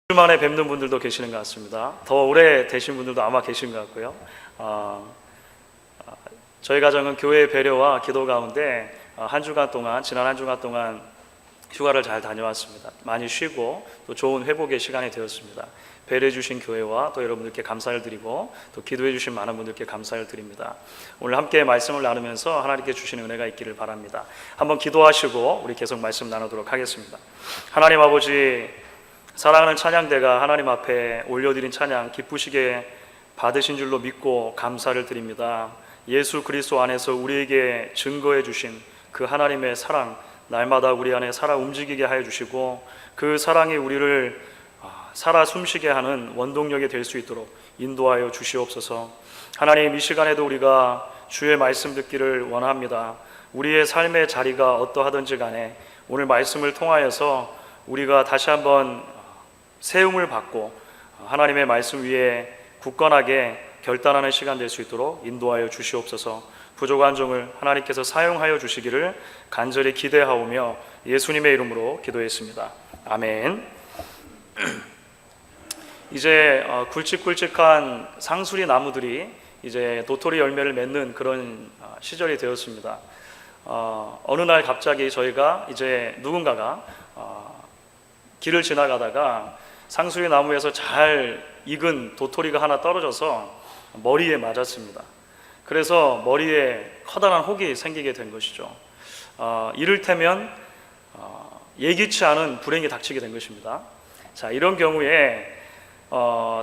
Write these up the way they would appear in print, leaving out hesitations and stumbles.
주 만에 뵙는 분들도 계시는 것 같습니다. 더 오래 되신 분들도 아마 계신 것 같고요. 저희 가정은 교회의 배려와 기도 가운데 지난 한 주간 동안 휴가를 잘 다녀왔습니다. 많이 쉬고 또 좋은 회복의 시간이 되었습니다. 배려해 주신 교회와 또 여러분들께 감사를 드리고 또 기도해 주신 많은 분들께 감사를 드립니다. 오늘 함께 말씀을 나누면서 하나님께 주시는 은혜가 있기를 바랍니다. 한번 기도하시고 우리 계속 말씀 나누도록 하겠습니다. 하나님 아버지, 사랑하는 찬양대가 하나님 앞에 올려드린 찬양 기쁘시게 받으신 줄로 믿고 감사를 드립니다. 예수 그리스도 안에서 우리에게 증거해 주신 그 하나님의 사랑, 날마다 우리 안에 살아 움직이게 하여 주시고 그 사랑이 우리를 살아 숨쉬게 하는 원동력이 될 수 있도록 인도하여 주시옵소서. 하나님, 이 시간에도 우리가 주의 말씀 듣기를 원합니다. 우리의 삶의 자리가 어떠하든지 간에 오늘 말씀을 통하여서 우리가 다시 한번 세움을 받고 하나님의 말씀 위에 굳건하게 결단하는 시간 될 수 있도록 인도하여 주시옵소서. 부족한 종을 하나님께서 사용하여 주시기를 간절히 기대하오며 예수님의 이름으로 기도했습니다. 아멘. 이제 굵직굵직한 상수리 나무들이 이제 도토리 열매를 맺는 그런 시절이 되었습니다. 어느 날 갑자기 저희가 이제 누군가가 길을 지나가다가 상수리 나무에서 잘 익은 도토리가 하나 떨어져서 머리에 맞았습니다. 그래서 머리에 커다란 혹이 생기게 된 것이죠. 이를테면 예기치 않은 불행이 닥치게 된 것입니다. 자, 이런 경우에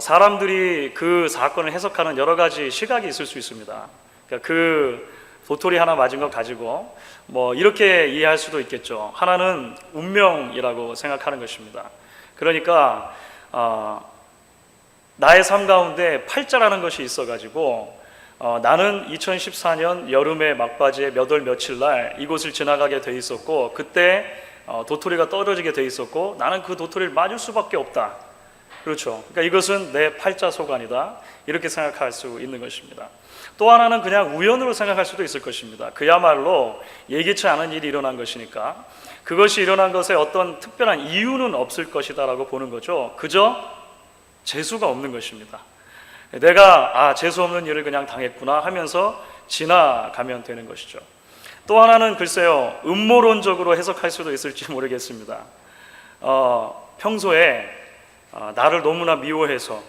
사람들이 그 사건을 해석하는 여러 가지 시각이 있을 수 있습니다. 그러니까 그 도토리 하나 맞은 것 가지고 이렇게 이해할 수도 있겠죠. 하나는 운명이라고 생각하는 것입니다. 그러니까 나의 삶 가운데 팔자라는 것이 있어가지고 나는 2014년 여름의 막바지에 몇 월 며칠 날 이곳을 지나가게 돼 있었고 그때 도토리가 떨어지게 돼 있었고 나는 그 도토리를 맞을 수밖에 없다. 그렇죠. 그러니까 이것은 내 팔자 소관이다. 이렇게 생각할 수 있는 것입니다. 또 하나는 그냥 우연으로 생각할 수도 있을 것입니다. 그야말로 예기치 않은 일이 일어난 것이니까 그것이 일어난 것에 어떤 특별한 이유는 없을 것이다 라고 보는 거죠. 그저 재수가 없는 것입니다. 내가 재수 없는 일을 그냥 당했구나 하면서 지나가면 되는 것이죠. 또 하나는 글쎄요, 음모론적으로 해석할 수도 있을지 모르겠습니다. 평소에 나를 너무나 미워해서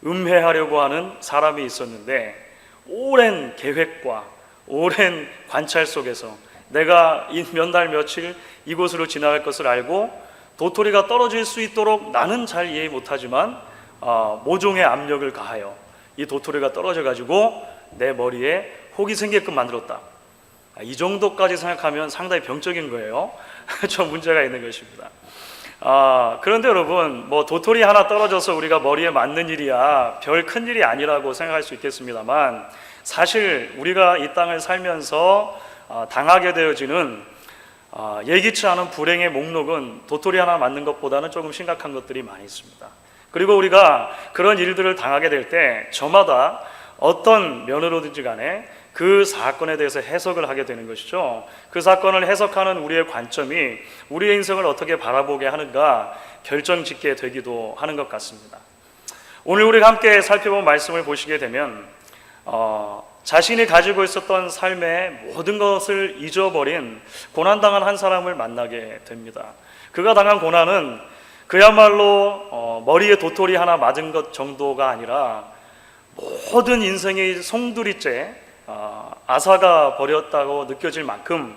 음해하려고 하는 사람이 있었는데 오랜 계획과 오랜 관찰 속에서 내가 몇 달 며칠 이곳으로 지나갈 것을 알고 도토리가 떨어질 수 있도록 나는 잘 이해 못하지만 모종의 압력을 가하여 이 도토리가 떨어져 가지고 내 머리에 혹이 생게끔 만들었다. 이 정도까지 생각하면 상당히 병적인 거예요. 좀 문제가 있는 것입니다. 그런데 여러분, 도토리 하나 떨어져서 우리가 머리에 맞는 일이야 별 큰 일이 아니라고 생각할 수 있겠습니다만 사실 우리가 이 땅을 살면서 당하게 되어지는 예기치 않은 불행의 목록은 도토리 하나 맞는 것보다는 조금 심각한 것들이 많이 있습니다. 그리고 우리가 그런 일들을 당하게 될 때 저마다 어떤 면으로든지 간에 그 사건에 대해서 해석을 하게 되는 것이죠. 그 사건을 해석하는 우리의 관점이 우리의 인생을 어떻게 바라보게 하는가 결정짓게 되기도 하는 것 같습니다. 오늘 우리가 함께 살펴본 말씀을 보시게 되면 자신이 가지고 있었던 삶의 모든 것을 잊어버린 고난당한 한 사람을 만나게 됩니다. 그가 당한 고난은 그야말로 머리에 도토리 하나 맞은 것 정도가 아니라 모든 인생의 송두리째 아사가 버렸다고 느껴질 만큼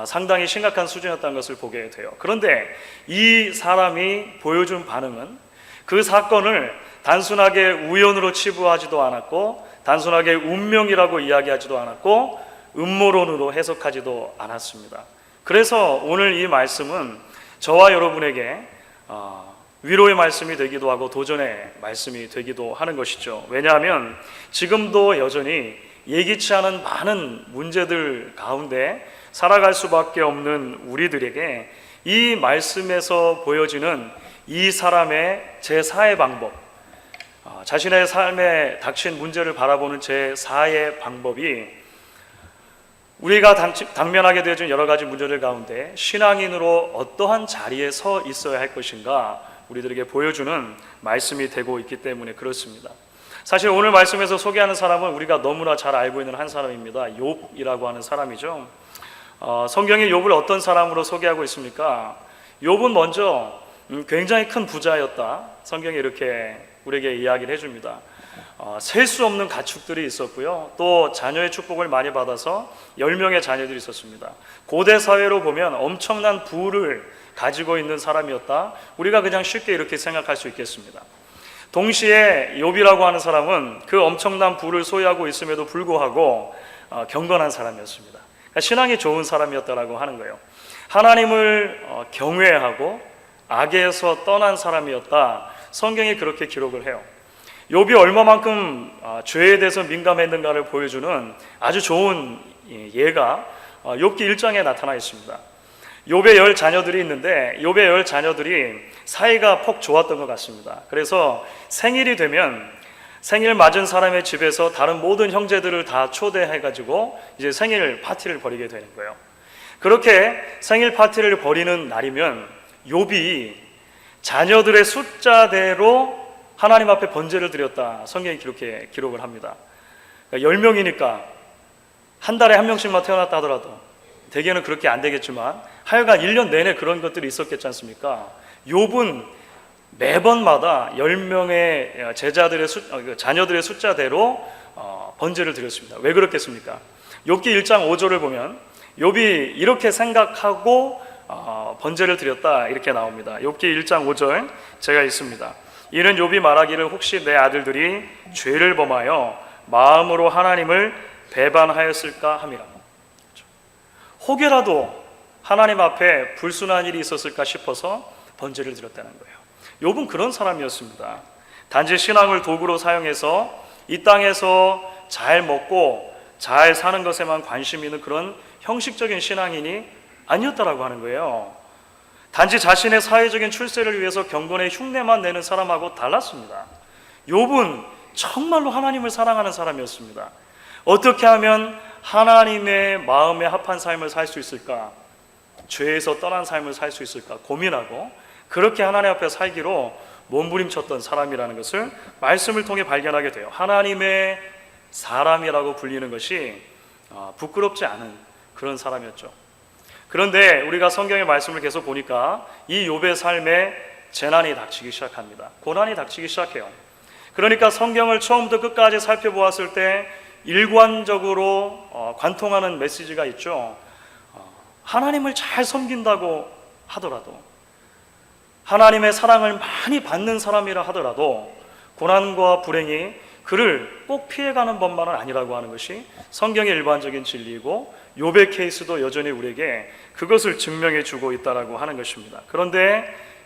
상당히 심각한 수준이었다는 것을 보게 돼요. 그런데 이 사람이 보여준 반응은 그 사건을 단순하게 우연으로 치부하지도 않았고 단순하게 운명이라고 이야기하지도 않았고 음모론으로 해석하지도 않았습니다. 그래서 오늘 이 말씀은 저와 여러분에게 위로의 말씀이 되기도 하고 도전의 말씀이 되기도 하는 것이죠. 왜냐하면 지금도 여전히 예기치 않은 많은 문제들 가운데 살아갈 수밖에 없는 우리들에게 이 말씀에서 보여지는 이 사람의 제4의 방법, 자신의 삶에 닥친 문제를 바라보는 제4의 방법이 우리가 당면하게 되어진 여러 가지 문제들 가운데 신앙인으로 어떠한 자리에 서 있어야 할 것인가 우리들에게 보여주는 말씀이 되고 있기 때문에 그렇습니다. 사실 오늘 말씀에서 소개하는 사람은 우리가 너무나 잘 알고 있는 한 사람입니다. 욥이라고 하는 사람이죠. 성경이 욥을 어떤 사람으로 소개하고 있습니까? 욥은 먼저 굉장히 큰 부자였다. 성경이 이렇게 우리에게 이야기를 해줍니다. 셀 수 없는 가축들이 있었고요. 또 자녀의 축복을 많이 받아서 10명의 자녀들이 있었습니다. 고대 사회로 보면 엄청난 부를 가지고 있는 사람이었다. 우리가 그냥 쉽게 이렇게 생각할 수 있겠습니다. 동시에 욥이라고 하는 사람은 그 엄청난 부를 소유하고 있음에도 불구하고 경건한 사람이었습니다. 그러니까 신앙이 좋은 사람이었다라고 하는 거예요. 하나님을 경외하고 악에서 떠난 사람이었다. 성경이 그렇게 기록을 해요. 욥이 얼마만큼 죄에 대해서 민감했는가를 보여주는 아주 좋은 예가 욥기 1장에 나타나 있습니다. 욥의 10 자녀들이 있는데 욥의 10 자녀들이 사이가 퍽 좋았던 것 같습니다. 그래서 생일이 되면 생일 맞은 사람의 집에서 다른 모든 형제들을 다 초대해가지고 이제 생일 파티를 벌이게 되는 거예요. 그렇게 생일 파티를 벌이는 날이면 욥이 자녀들의 숫자대로 하나님 앞에 번제를 드렸다. 성경이 기록을 합니다. 그러니까 10명이니까 한 달에 한 명씩만 태어났다 하더라도 대개는 그렇게 안 되겠지만 하여간 1년 내내 그런 것들이 있었겠지 않습니까? 욥은 매번마다 10명의 자녀들의 숫자대로 번제를 드렸습니다. 왜 그렇겠습니까? 욥기 1장 5절을 보면 욥이 이렇게 생각하고 번제를 드렸다 이렇게 나옵니다. 욥기 1장 5절 제가 읽습니다. 이는 욥이 말하기를 혹시 내 아들들이 죄를 범하여 마음으로 하나님을 배반하였을까 함이라. 혹여라도 하나님 앞에 불순한 일이 있었을까 싶어서 번제를 드렸다는 거예요. 욥은 그런 사람이었습니다. 단지 신앙을 도구로 사용해서 이 땅에서 잘 먹고 잘 사는 것에만 관심 있는 그런 형식적인 신앙인이 아니었다라고 하는 거예요. 단지 자신의 사회적인 출세를 위해서 경건의 흉내만 내는 사람하고 달랐습니다. 욥은 정말로 하나님을 사랑하는 사람이었습니다. 어떻게 하면 하나님의 마음에 합한 삶을 살 수 있을까? 죄에서 떠난 삶을 살 수 있을까? 고민하고 그렇게 하나님 앞에 살기로 몸부림쳤던 사람이라는 것을 말씀을 통해 발견하게 돼요. 하나님의 사람이라고 불리는 것이 부끄럽지 않은 그런 사람이었죠. 그런데 우리가 성경의 말씀을 계속 보니까 이 욥의 삶에 재난이 닥치기 시작합니다. 고난이 닥치기 시작해요. 그러니까 성경을 처음부터 끝까지 살펴보았을 때 일관적으로 관통하는 메시지가 있죠. 하나님을 잘 섬긴다고 하더라도, 하나님의 사랑을 많이 받는 사람이라 하더라도 고난과 불행이 그를 꼭 피해가는 법만은 아니라고 하는 것이 성경의 일반적인 진리이고 욥의 케이스도 여전히 우리에게 그것을 증명해 주고 있다라고 하는 것입니다. 그런데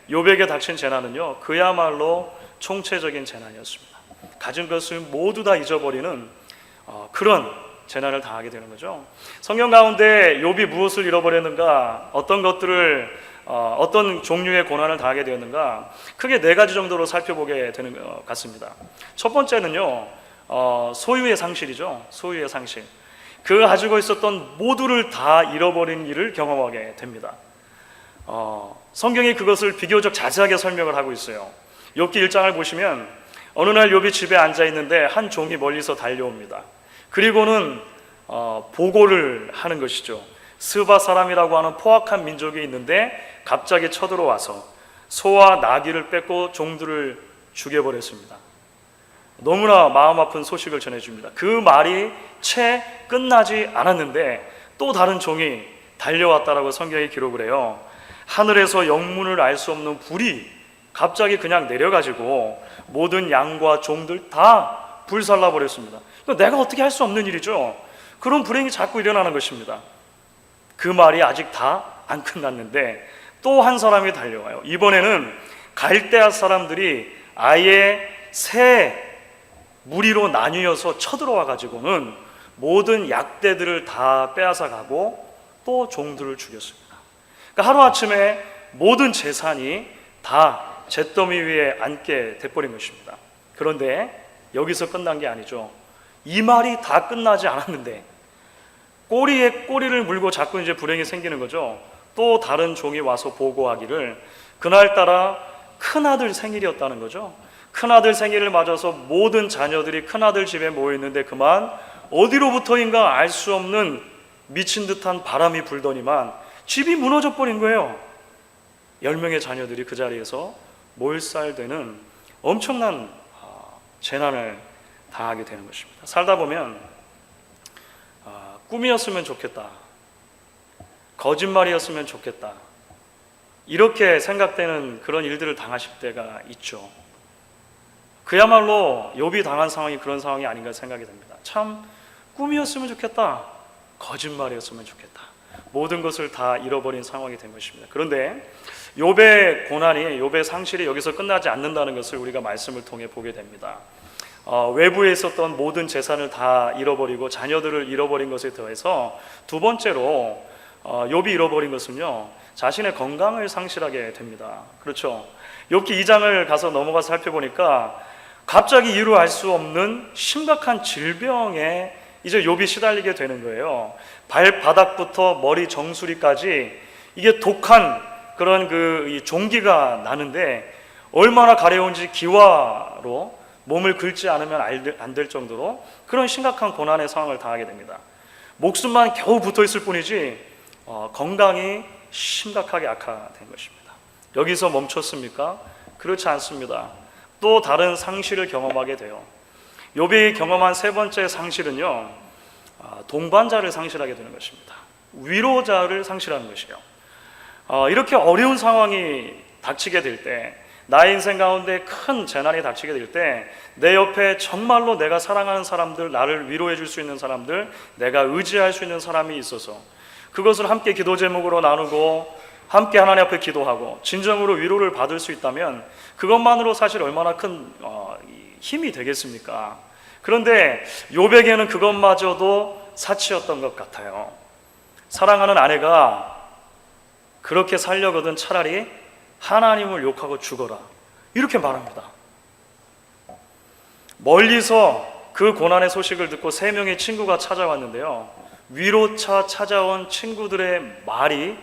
욥에게 닥친 재난은요, 그야말로 총체적인 재난이었습니다. 가진 것을 모두 다 잊어버리는 그런 재난을 당하게 되는 거죠. 성경 가운데 욥이 무엇을 잃어버렸는가, 어떤 종류의 고난을 당하게 되었는가, 크게 4가지 정도로 살펴보게 되는 것 같습니다. 첫 번째는요, 소유의 상실이죠. 소유의 상실. 그가 가지고 있었던 모두를 다 잃어버린 일을 경험하게 됩니다. 성경이 그것을 비교적 자세하게 설명을 하고 있어요. 욥기 1장을 보시면 어느 날 욥이 집에 앉아 있는데 한 종이 멀리서 달려옵니다. 그리고는 보고를 하는 것이죠. 스바 사람이라고 하는 포악한 민족이 있는데 갑자기 쳐들어와서 소와 나귀를 뺏고 종들을 죽여버렸습니다. 너무나 마음 아픈 소식을 전해줍니다. 그 말이 채 끝나지 않았는데 또 다른 종이 달려왔다라고 성경이 기록을 해요. 하늘에서 영문을 알 수 없는 불이 갑자기 그냥 내려가지고 모든 양과 종들 다 불살라 버렸습니다. 내가 어떻게 할 수 없는 일이죠. 그런 불행이 자꾸 일어나는 것입니다. 그 말이 아직 다 안 끝났는데 또 한 사람이 달려와요. 이번에는 갈대아 사람들이 아예 새 무리로 나뉘어서 쳐들어와 가지고는 모든 약대들을 다 빼앗아 가고 또 종들을 죽였습니다. 그러니까 하루아침에 모든 재산이 다 잿더미 위에 앉게 돼버린 것입니다. 그런데 여기서 끝난 게 아니죠. 이 말이 다 끝나지 않았는데 꼬리에 꼬리를 물고 자꾸 이제 불행이 생기는 거죠. 또 다른 종이 와서 보고하기를 그날따라 큰아들 생일이었다는 거죠. 큰아들 생일을 맞아서 모든 자녀들이 큰아들 집에 모여있는데 그만 어디로부터인가 알 수 없는 미친 듯한 바람이 불더니만 집이 무너져 버린 거예요. 10명의 자녀들이 그 자리에서 몰살되는 엄청난 재난을 당하게 되는 것입니다. 살다 보면 꿈이었으면 좋겠다, 거짓말이었으면 좋겠다, 이렇게 생각되는 그런 일들을 당하실 때가 있죠. 그야말로 욥이 당한 상황이 그런 상황이 아닌가 생각이 됩니다. 참 꿈이었으면 좋겠다, 거짓말이었으면 좋겠다, 모든 것을 다 잃어버린 상황이 된 것입니다. 그런데 욥의 고난이, 욥의 상실이 여기서 끝나지 않는다는 것을 우리가 말씀을 통해 보게 됩니다. 외부에 있었던 모든 재산을 다 잃어버리고 자녀들을 잃어버린 것에 더해서 두 번째로 욥이 잃어버린 것은요, 자신의 건강을 상실하게 됩니다. 그렇죠. 욥기 2장을 가서 넘어가서 살펴보니까 갑자기 이유를 알 수 없는 심각한 질병에 이제 욥이 시달리게 되는 거예요. 발바닥부터 머리 정수리까지 이게 독한 그런 이 종기가 나는데 얼마나 가려운지 기와로 몸을 긁지 않으면 안 될 정도로 그런 심각한 고난의 상황을 당하게 됩니다. 목숨만 겨우 붙어 있을 뿐이지 건강이 심각하게 악화된 것입니다. 여기서 멈췄습니까? 그렇지 않습니다. 또 다른 상실을 경험하게 돼요. 욥이 경험한 세 번째 상실은요, 동반자를 상실하게 되는 것입니다. 위로자를 상실하는 것이에요. 이렇게 어려운 상황이 닥치게 될 때, 나의 인생 가운데 큰 재난이 닥치게 될 때 내 옆에 정말로 내가 사랑하는 사람들, 나를 위로해 줄 수 있는 사람들, 내가 의지할 수 있는 사람이 있어서 그것을 함께 기도 제목으로 나누고 함께 하나님 앞에 기도하고 진정으로 위로를 받을 수 있다면 그것만으로 사실 얼마나 큰 힘이 되겠습니까? 그런데 욥에게는 그것마저도 사치였던 것 같아요. 사랑하는 아내가 그렇게 살려거든 차라리 하나님을 욕하고 죽어라, 이렇게 말합니다. 멀리서 그 고난의 소식을 듣고 3명의 친구가 찾아왔는데요, 위로차 찾아온 친구들의 말이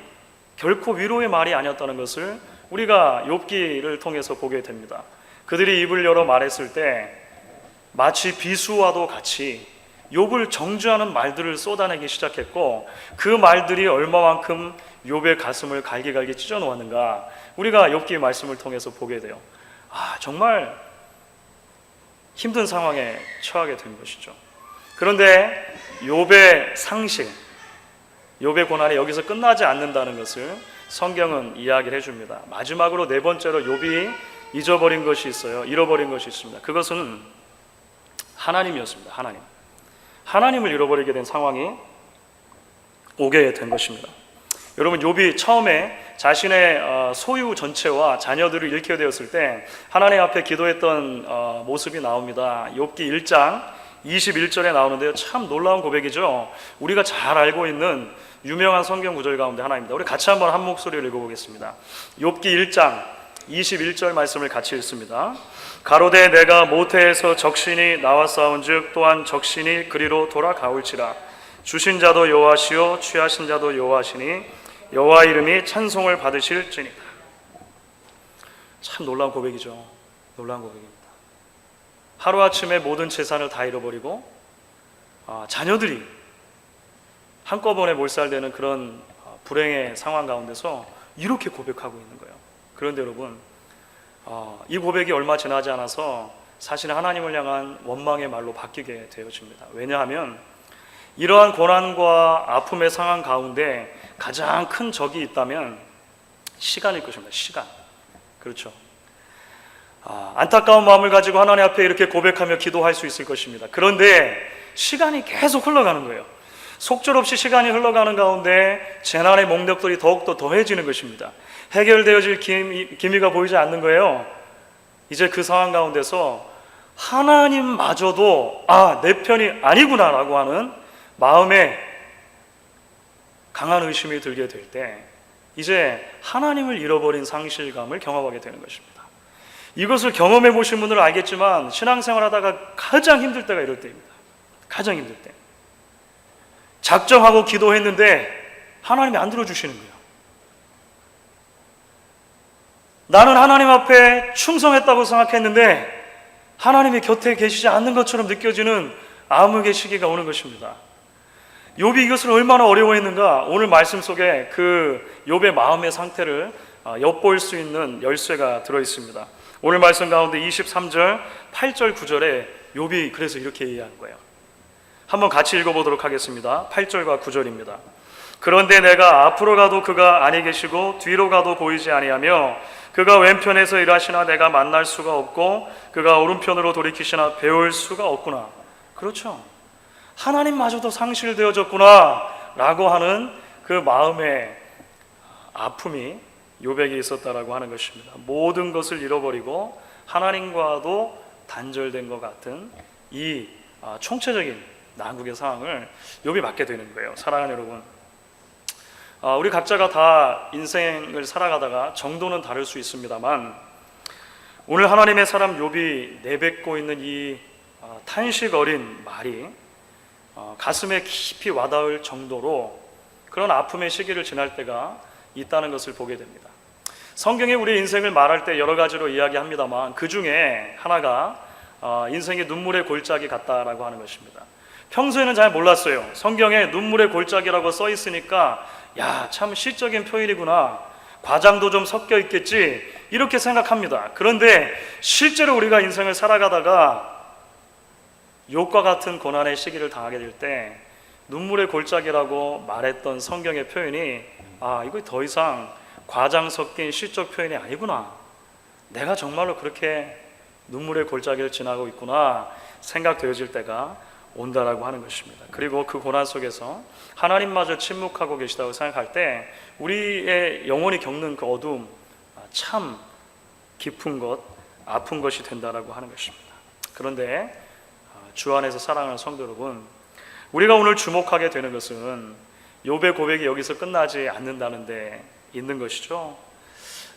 결코 위로의 말이 아니었다는 것을 우리가 욥기를 통해서 보게 됩니다. 그들이 입을 열어 말했을 때 마치 비수와도 같이 욥을 정죄하는 말들을 쏟아내기 시작했고, 그 말들이 얼마만큼 욥의 가슴을 갈기갈기 찢어 놓았는가 우리가 욥기의 말씀을 통해서 보게 돼요. 정말 힘든 상황에 처하게 된 것이죠. 그런데 욥의 상실, 욥의 고난이 여기서 끝나지 않는다는 것을 성경은 이야기를 해줍니다. 마지막으로 네 번째로 욥이 잊어버린 것이 있어요. 잃어버린 것이 있습니다. 그것은 하나님이었습니다. 하나님을 잃어버리게 된 상황이 오게 된 것입니다. 여러분, 욥이 처음에 자신의 소유 전체와 자녀들을 잃게 되었을 때 하나님 앞에 기도했던 모습이 나옵니다. 욥기 1장 21절에 나오는데요, 참 놀라운 고백이죠. 우리가 잘 알고 있는 유명한 성경 구절 가운데 하나입니다. 우리 같이 한번 한 목소리를 읽어보겠습니다. 욥기 1장 21절 말씀을 같이 읽습니다. 가로되 내가 모태에서 적신이 나와 싸운즉 또한 적신이 그리로 돌아가올지라. 주신 자도 여호와시요 취하신 자도 여호와시니 여호와 이름이 찬송을 받으실지니라. 참 놀라운 고백이죠. 놀라운 고백입니다. 하루아침에 모든 재산을 다 잃어버리고 자녀들이 한꺼번에 몰살되는 그런 불행의 상황 가운데서 이렇게 고백하고 있는 거예요. 그런데 여러분, 이 고백이 얼마 지나지 않아서 사실 하나님을 향한 원망의 말로 바뀌게 되어집니다. 왜냐하면 이러한 고난과 아픔의 상황 가운데 가장 큰 적이 있다면 시간일 것입니다. 시간. 그렇죠. 안타까운 마음을 가지고 하나님 앞에 이렇게 고백하며 기도할 수 있을 것입니다. 그런데 시간이 계속 흘러가는 거예요. 속절없이 시간이 흘러가는 가운데 재난의 몽력들이 더욱더 더해지는 것입니다. 해결되어질 기미가 보이지 않는 거예요. 이제 그 상황 가운데서 하나님마저도 내 편이 아니구나라고 하는 마음에 강한 의심이 들게 될 때 이제 하나님을 잃어버린 상실감을 경험하게 되는 것입니다. 이것을 경험해 보신 분들은 알겠지만 신앙생활 하다가 가장 힘들 때가 이럴 때입니다. 가장 힘들 때. 작정하고 기도했는데 하나님이 안 들어주시는 거예요. 나는 하나님 앞에 충성했다고 생각했는데 하나님이 곁에 계시지 않는 것처럼 느껴지는 암흑의 시기가 오는 것입니다. 욥이 이것을 얼마나 어려워했는가. 오늘 말씀 속에 그 욥의 마음의 상태를 엿볼 수 있는 열쇠가 들어있습니다. 오늘 말씀 가운데 23절, 8절, 9절에 욥이 그래서 이렇게 이해한 거예요. 한번 같이 읽어보도록 하겠습니다. 8절과 9절입니다. 그런데 내가 앞으로 가도 그가 아니 계시고 뒤로 가도 보이지 아니하며 그가 왼편에서 일하시나 내가 만날 수가 없고 그가 오른편으로 돌이키시나 배울 수가 없구나. 그렇죠. 하나님마저도 상실되어졌구나 라고 하는 그 마음의 아픔이 욥에게 있었다라고 하는 것입니다. 모든 것을 잃어버리고 하나님과도 단절된 것 같은 이 총체적인 난국의 상황을 욥이 맞게 되는 거예요. 사랑하는 여러분, 우리 각자가 다 인생을 살아가다가 정도는 다를 수 있습니다만 오늘 하나님의 사람 욥이 내뱉고 있는 이 탄식 어린 말이 가슴에 깊이 와닿을 정도로 그런 아픔의 시기를 지날 때가 있다는 것을 보게 됩니다. 성경에 우리 인생을 말할 때 여러 가지로 이야기합니다만 그 중에 하나가 인생의 눈물의 골짜기 같다라고 하는 것입니다. 평소에는 잘 몰랐어요. 성경에 눈물의 골짜기라고 써 있으니까 야, 참 시적인 표현이구나, 과장도 좀 섞여 있겠지, 이렇게 생각합니다. 그런데 실제로 우리가 인생을 살아가다가 욥과 같은 고난의 시기를 당하게 될 때 눈물의 골짜기라고 말했던 성경의 표현이 이거 더 이상 과장 섞인 시적 표현이 아니구나, 내가 정말로 그렇게 눈물의 골짜기를 지나고 있구나 생각되어질 때가 온다라고 하는 것입니다. 그리고 그 고난 속에서 하나님마저 침묵하고 계시다고 생각할 때 우리의 영혼이 겪는 그 어두움, 참 깊은 것, 아픈 것이 된다라고 하는 것입니다. 그런데 주 안에서 사랑하는 성도 여러분, 우리가 오늘 주목하게 되는 것은 욥의 고백이 여기서 끝나지 않는다는 데 있는 것이죠.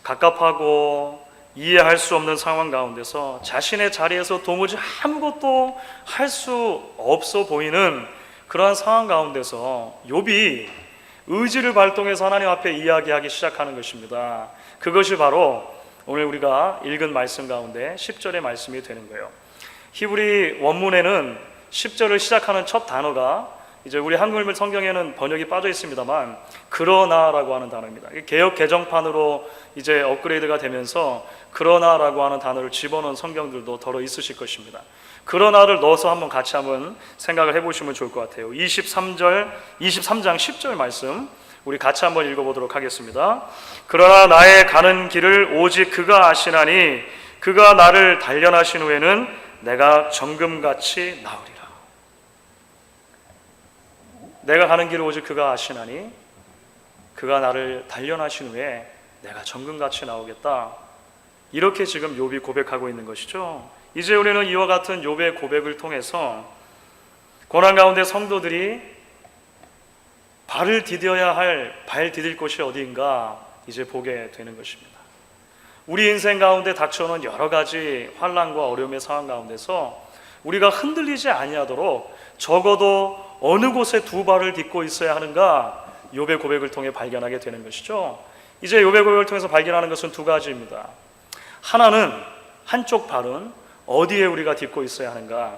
갑갑하고 이해할 수 없는 상황 가운데서 자신의 자리에서 도무지 아무것도 할 수 없어 보이는 그러한 상황 가운데서 욥이 의지를 발동해서 하나님 앞에 이야기하기 시작하는 것입니다. 그것이 바로 오늘 우리가 읽은 말씀 가운데 10절의 말씀이 되는 거예요. 히브리 원문에는 10절을 시작하는 첫 단어가 이제 우리 한글 성경에는 번역이 빠져 있습니다만 그러나라고 하는 단어입니다. 개역 개정판으로 이제 업그레이드가 되면서 그러나라고 하는 단어를 집어넣은 성경들도 더러 있으실 것입니다. 그러나를 넣어서 같이 한번 생각을 해보시면 좋을 것 같아요. 23장 10절 말씀 우리 같이 한번 읽어보도록 하겠습니다. 그러나 나의 가는 길을 오직 그가 아시나니 그가 나를 단련하신 후에는 내가 정금같이 나으리라. 내가 가는 길을 오직 그가 아시나니 그가 나를 단련하신 후에 내가 정금같이 나오겠다. 이렇게 지금 욥이 고백하고 있는 것이죠. 이제 우리는 이와 같은 욥의 고백을 통해서 고난 가운데 성도들이 발을 디뎌야 할 발 디딜 곳이 어디인가 이제 보게 되는 것입니다. 우리 인생 가운데 닥쳐오는 여러 가지 환난과 어려움의 상황 가운데서 우리가 흔들리지 아니하도록 적어도 어느 곳에 두 발을 딛고 있어야 하는가 욥의 고백을 통해 발견하게 되는 것이죠. 이제 욥의 고백을 통해서 발견하는 것은 두 가지입니다. 하나는 한쪽 발은 어디에 우리가 딛고 있어야 하는가,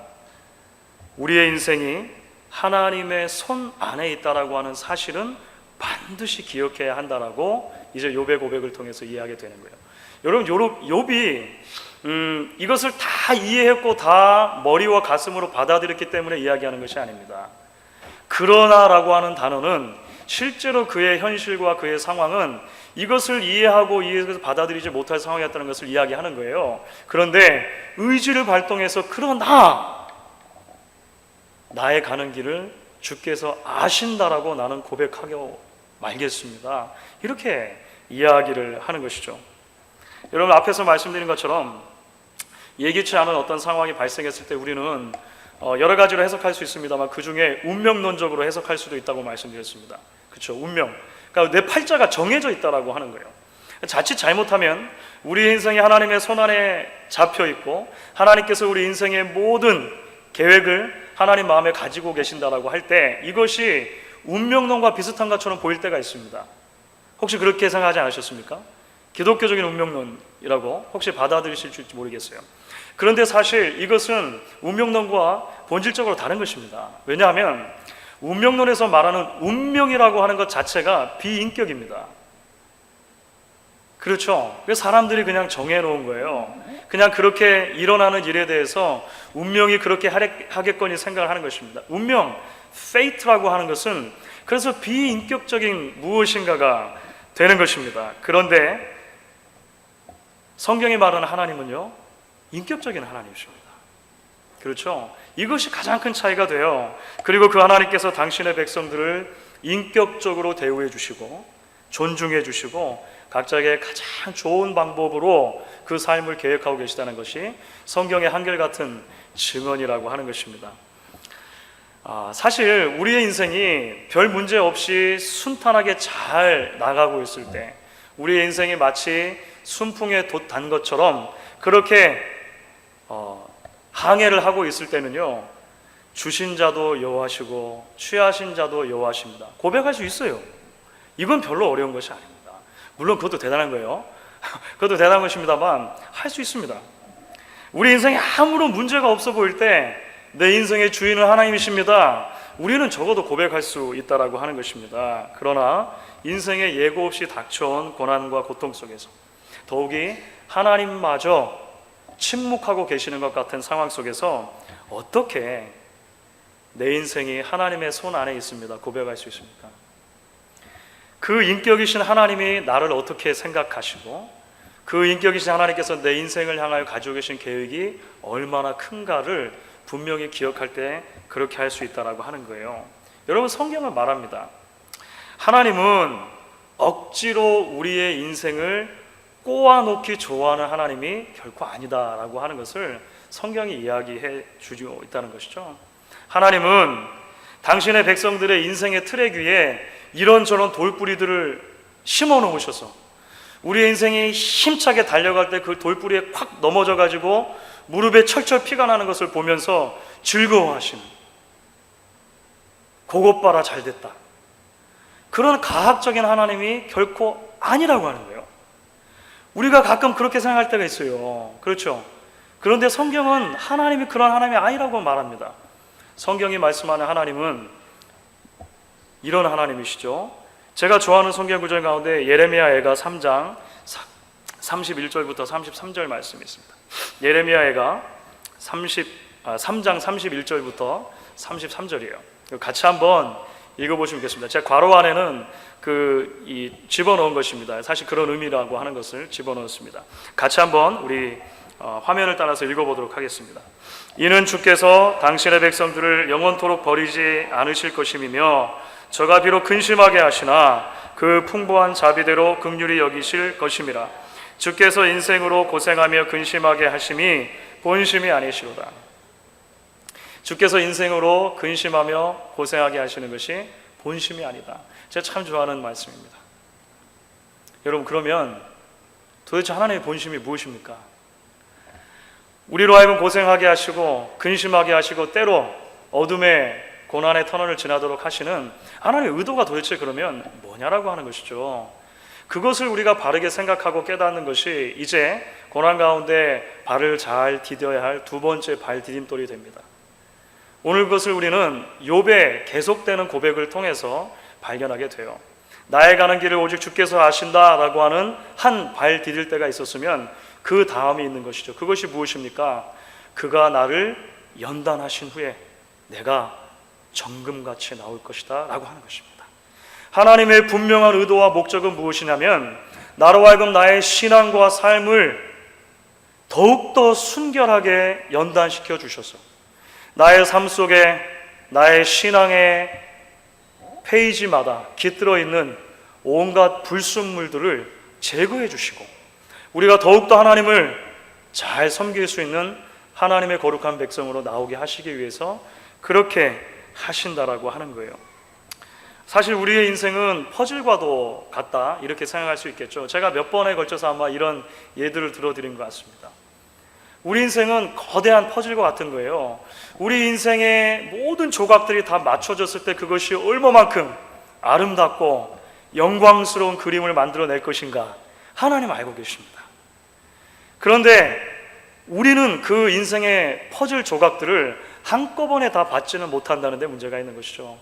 우리의 인생이 하나님의 손 안에 있다라고 하는 사실은 반드시 기억해야 한다라고 이제 욥의 고백을 통해서 이해하게 되는 거예요. 여러분, 욥이 이것을 다 이해했고 다 머리와 가슴으로 받아들였기 때문에 이야기하는 것이 아닙니다. 그러나라고 하는 단어는 실제로 그의 현실과 그의 상황은 이것을 이해하고 이해해서 받아들이지 못할 상황이었다는 것을 이야기하는 거예요. 그런데 의지를 발동해서 그러나 나의 가는 길을 주께서 아신다라고 나는 고백하고 말겠습니다. 이렇게 이야기를 하는 것이죠. 여러분, 앞에서 말씀드린 것처럼 예기치 않은 어떤 상황이 발생했을 때 우리는 여러 가지로 해석할 수 있습니다만 그 중에 운명론적으로 해석할 수도 있다고 말씀드렸습니다. 그렇죠? 운명. 그러니까 내 팔자가 정해져 있다라고 하는 거예요. 자칫 잘못하면 우리 인생이 하나님의 손 안에 잡혀 있고 하나님께서 우리 인생의 모든 계획을 하나님 마음에 가지고 계신다라고 할 때 이것이 운명론과 비슷한 것처럼 보일 때가 있습니다. 혹시 그렇게 생각하지 않으셨습니까? 기독교적인 운명론이라고 혹시 받아들이실지 모르겠어요. 그런데 사실 이것은 운명론과 본질적으로 다른 것입니다. 왜냐하면 운명론에서 말하는 운명이라고 하는 것 자체가 비인격입니다. 그렇죠? 그래서 사람들이 그냥 정해놓은 거예요. 그냥 그렇게 일어나는 일에 대해서 운명이 그렇게 하겠거니 생각을 하는 것입니다. 운명, fate라고 하는 것은 그래서 비인격적인 무엇인가가 되는 것입니다. 그런데 성경이 말하는 하나님은요, 인격적인 하나님이십니다. 그렇죠? 이것이 가장 큰 차이가 돼요. 그리고 그 하나님께서 당신의 백성들을 인격적으로 대우해 주시고 존중해 주시고 각자에게 가장 좋은 방법으로 그 삶을 계획하고 계시다는 것이 성경의 한결같은 증언이라고 하는 것입니다. 사실 우리의 인생이 별 문제 없이 순탄하게 잘 나가고 있을 때, 우리의 인생이 마치 순풍에 돛단 것처럼 그렇게 항해를 하고 있을 때는요, 주신 자도 여호와시고 취하신 자도 여호와십니다. 고백할 수 있어요. 이건 별로 어려운 것이 아닙니다. 물론 그것도 대단한 거예요. 그것도 대단한 것입니다만 할 수 있습니다. 우리 인생에 아무런 문제가 없어 보일 때 내 인생의 주인은 하나님이십니다. 우리는 적어도 고백할 수 있다라고 하는 것입니다. 그러나 인생에 예고 없이 닥쳐온 고난과 고통 속에서 더욱이 하나님마저 침묵하고 계시는 것 같은 상황 속에서 어떻게 내 인생이 하나님의 손 안에 있습니다 고백할 수 있습니까? 그 인격이신 하나님이 나를 어떻게 생각하시고 그 인격이신 하나님께서 내 인생을 향하여 가지고 계신 계획이 얼마나 큰가를 분명히 기억할 때 그렇게 할 수 있다라고 하는 거예요. 여러분, 성경은 말합니다. 하나님은 억지로 우리의 인생을 꼬아놓기 좋아하는 하나님이 결코 아니다라고 하는 것을 성경이 이야기해 주고 있다는 것이죠. 하나님은 당신의 백성들의 인생의 트랙 위에 이런저런 돌뿌리들을 심어 놓으셔서 우리의 인생이 힘차게 달려갈 때 그 돌뿌리에 콱 넘어져 가지고 무릎에 철철 피가 나는 것을 보면서 즐거워하시는, 그것 봐라 잘됐다, 그런 가학적인 하나님이 결코 아니라고 하는 거예요. 우리가 가끔 그렇게 생각할 때가 있어요. 그렇죠? 그런데 성경은 하나님이 그런 하나님이 아니라고 말합니다. 성경이 말씀하는 하나님은 이런 하나님이시죠. 제가 좋아하는 성경 구절 가운데 예레미야애가 3장 31절부터 33절 말씀이 있습니다. 예레미야애가 3장 31절부터 33절이에요. 같이 한번 읽어보시면 좋겠습니다. 제가 괄호 안에는 집어넣은 것입니다. 사실 그런 의미라고 하는 것을 집어넣었습니다. 같이 한번 우리 화면을 따라서 읽어보도록 하겠습니다. 이는 주께서 당신의 백성들을 영원토록 버리지 않으실 것임이며 저가 비록 근심하게 하시나 그 풍부한 자비대로 긍휼히 여기실 것임이라. 주께서 인생으로 고생하며 근심하게 하심이 본심이 아니시로다. 주께서 인생으로 근심하며 고생하게 하시는 것이 본심이 아니다. 제가 참 좋아하는 말씀입니다. 여러분, 그러면 도대체 하나님의 본심이 무엇입니까? 우리로 하여금 고생하게 하시고 근심하게 하시고 때로 어둠의 고난의 터널을 지나도록 하시는 하나님의 의도가 도대체 그러면 뭐냐라고 하는 것이죠. 그것을 우리가 바르게 생각하고 깨닫는 것이 이제 고난 가운데 발을 잘 디뎌야 할 두 번째 발 디딤돌이 됩니다. 오늘 그것을 우리는 욥의 계속되는 고백을 통해서 발견하게 돼요. 나의 가는 길을 오직 주께서 아신다라고 하는 한 발 디딜 때가 있었으면 그 다음이 있는 것이죠. 그것이 무엇입니까? 그가 나를 연단하신 후에 내가 정금같이 나올 것이다 라고 하는 것입니다. 하나님의 분명한 의도와 목적은 무엇이냐면 나로 하여금 나의 신앙과 삶을 더욱더 순결하게 연단시켜 주셔서 나의 삶 속에 나의 신앙의 페이지마다 깃들어 있는 온갖 불순물들을 제거해 주시고 우리가 더욱더 하나님을 잘 섬길 수 있는 하나님의 거룩한 백성으로 나오게 하시기 위해서 그렇게 하신다라고 하는 거예요. 사실 우리의 인생은 퍼즐과도 같다 이렇게 생각할 수 있겠죠. 제가 몇 번에 걸쳐서 아마 이런 예들을 들어드린 것 같습니다. 우리 인생은 거대한 퍼즐과 같은 거예요. 우리 인생의 모든 조각들이 다 맞춰졌을 때 그것이 얼마만큼 아름답고 영광스러운 그림을 만들어낼 것인가, 하나님 알고 계십니다. 그런데 우리는 그 인생의 퍼즐 조각들을 한꺼번에 다 받지는 못한다는 데 문제가 있는 것이죠.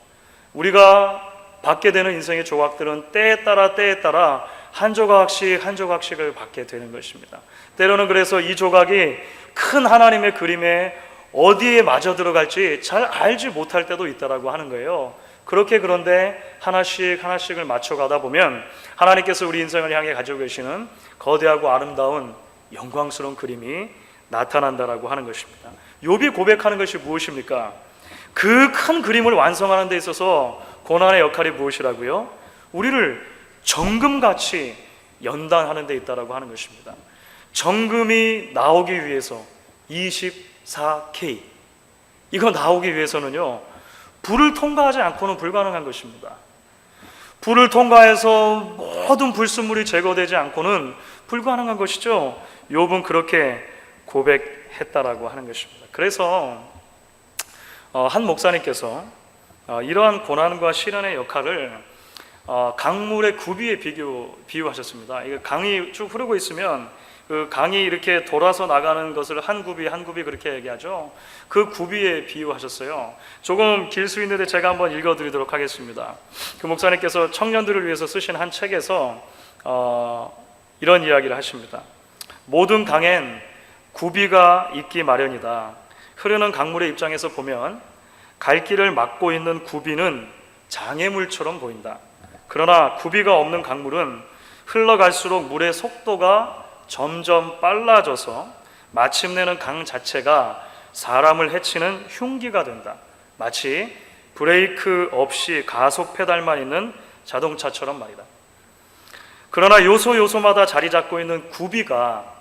우리가 받게 되는 인생의 조각들은 때에 따라 한 조각씩 한 조각씩을 받게 되는 것입니다. 때로는 그래서 이 조각이 큰 하나님의 그림에 어디에 맞아 들어갈지 잘 알지 못할 때도 있다라고 하는 거예요. 그런데 하나씩을 맞춰가다 보면 하나님께서 우리 인생을 향해 가지고 계시는 거대하고 아름다운 영광스러운 그림이 나타난다라고 하는 것입니다. 욥이 고백하는 것이 무엇입니까? 그 큰 그림을 완성하는 데 있어서 고난의 역할이 무엇이라고요? 우리를 정금같이 연단하는 데 있다라고 하는 것입니다. 정금이 나오기 위해서 24K 이거 나오기 위해서는요, 불을 통과하지 않고는 불가능한 것입니다. 불을 통과해서 모든 불순물이 제거되지 않고는 불가능한 것이죠. 욥은 그렇게 고백했다라고 하는 것입니다. 그래서 한 목사님께서 이러한 고난과 시련의 역할을 강물의 굽이에 비유하셨습니다. 이게 강이 쭉 흐르고 있으면 그 강이 이렇게 돌아서 나가는 것을 한 굽이 그렇게 얘기하죠. 그 굽이에 비유하셨어요. 조금 길 수 있는데 제가 한번 읽어드리도록 하겠습니다. 그 목사님께서 청년들을 위해서 쓰신 한 책에서 이런 이야기를 하십니다. 모든 강엔 굽이가 있기 마련이다. 흐르는 강물의 입장에서 보면 갈 길을 막고 있는 굽이는 장애물처럼 보인다. 그러나 굽이가 없는 강물은 흘러갈수록 물의 속도가 점점 빨라져서 마침내는 강 자체가 사람을 해치는 흉기가 된다. 마치 브레이크 없이 가속 페달만 있는 자동차처럼 말이다. 그러나 요소마다 자리 잡고 있는 굽이가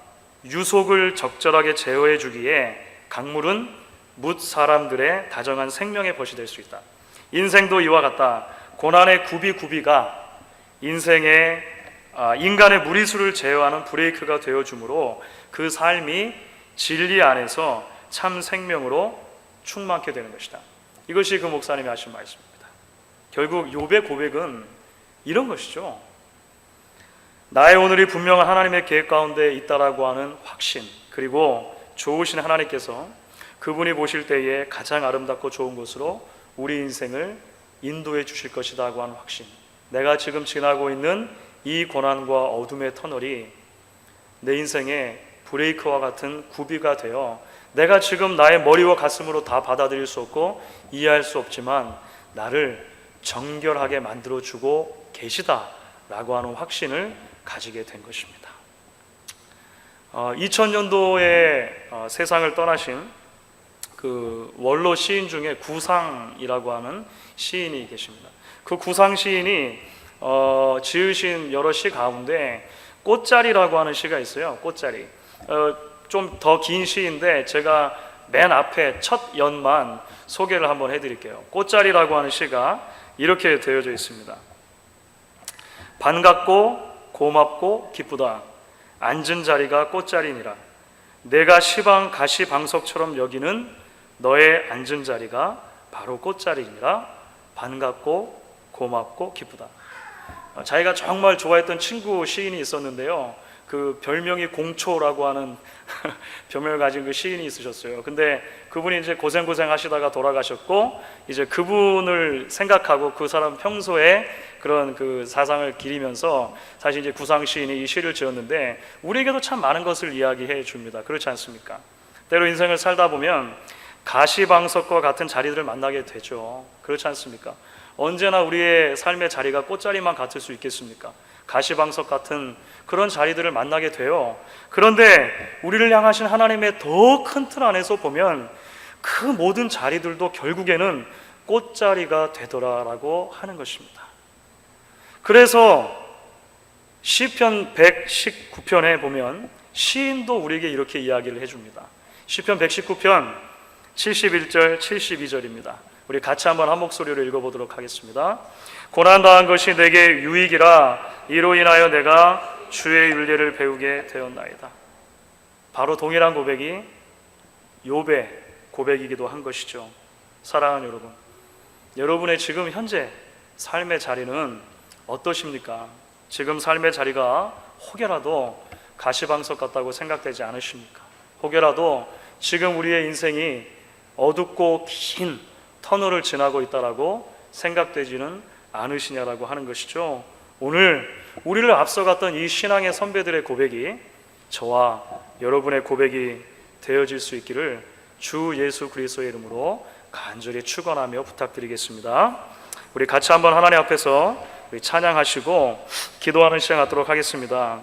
유속을 적절하게 제어해 주기에 강물은 묻 사람들의 다정한 생명의 벗이 될 수 있다. 인생도 이와 같다. 고난의 굽이가 인간의 무리수를 제어하는 브레이크가 되어주므로 그 삶이 진리 안에서 참 생명으로 충만케 되는 것이다. 이것이 그 목사님이 하신 말씀입니다. 결국 욥의 고백은 이런 것이죠. 나의 오늘이 분명한 하나님의 계획 가운데 있다라고 하는 확신, 그리고 좋으신 하나님께서 그분이 보실 때에 가장 아름답고 좋은 곳으로 우리 인생을 인도해 주실 것이라고 하는 확신. 내가 지금 지나고 있는 이 고난과 어둠의 터널이 내 인생의 브레이크와 같은 굽이가 되어 내가 지금 나의 머리와 가슴으로 다 받아들일 수 없고 이해할 수 없지만 나를 정결하게 만들어주고 계시다라고 하는 확신을 가지게 된 것입니다. 2000년도에 세상을 떠나신 그 원로 시인 중에 구상이라고 하는 시인이 계십니다. 그 구상 시인이 지으신 여러 시 가운데 꽃자리라고 하는 시가 있어요. 꽃자리. 좀 더 긴 시인데 제가 맨 앞에 첫 연만 소개를 한번 해드릴게요. 꽃자리라고 하는 시가 이렇게 되어져 있습니다. 반갑고 고맙고 기쁘다. 앉은 자리가 꽃자리니라. 내가 시방 가시방석처럼 여기는 너의 앉은 자리가 바로 꽃자리니라. 반갑고 고맙고 기쁘다. 자기가 정말 좋아했던 친구 시인이 있었는데요. 그 별명이 공초라고 하는 별명을 가진 그 시인이 있으셨어요. 근데 그분이 이제 고생 하시다가 돌아가셨고, 이제 그분을 생각하고 그 사람 평소에 그런 그 사상을 기리면서 사실 이제 구상 시인이 이 시를 지었는데 우리에게도 참 많은 것을 이야기해 줍니다. 그렇지 않습니까? 때로 인생을 살다 보면 가시방석과 같은 자리들을 만나게 되죠. 그렇지 않습니까? 언제나 우리의 삶의 자리가 꽃자리만 같을 수 있겠습니까? 가시방석 같은 그런 자리들을 만나게 돼요. 그런데 우리를 향하신 하나님의 더 큰 틀 안에서 보면 그 모든 자리들도 결국에는 꽃자리가 되더라라고 하는 것입니다. 그래서 시편 119편에 보면 시인도 우리에게 이렇게 이야기를 해줍니다. 시편 119편 71절 72절입니다. 우리 같이 한번 한 목소리로 읽어보도록 하겠습니다. 고난당한 것이 내게 유익이라 이로 인하여 내가 주의 윤례를 배우게 되었나이다. 바로 동일한 고백이 욥의 고백이기도 한 것이죠. 사랑하는 여러분, 여러분의 지금 현재 삶의 자리는 어떠십니까? 지금 삶의 자리가 혹여라도 가시방석 같다고 생각되지 않으십니까? 혹여라도 지금 우리의 인생이 어둡고 긴 터널을 지나고 있다라고 생각되지는 않으시냐라고 하는 것이죠. 오늘 우리를 앞서갔던 이 신앙의 선배들의 고백이 저와 여러분의 고백이 되어질 수 있기를 주 예수 그리스도의 이름으로 간절히 축원하며 부탁드리겠습니다. 우리 같이 한번 하나님 앞에서 우리 찬양하시고 기도하는 시간 갖도록 하겠습니다.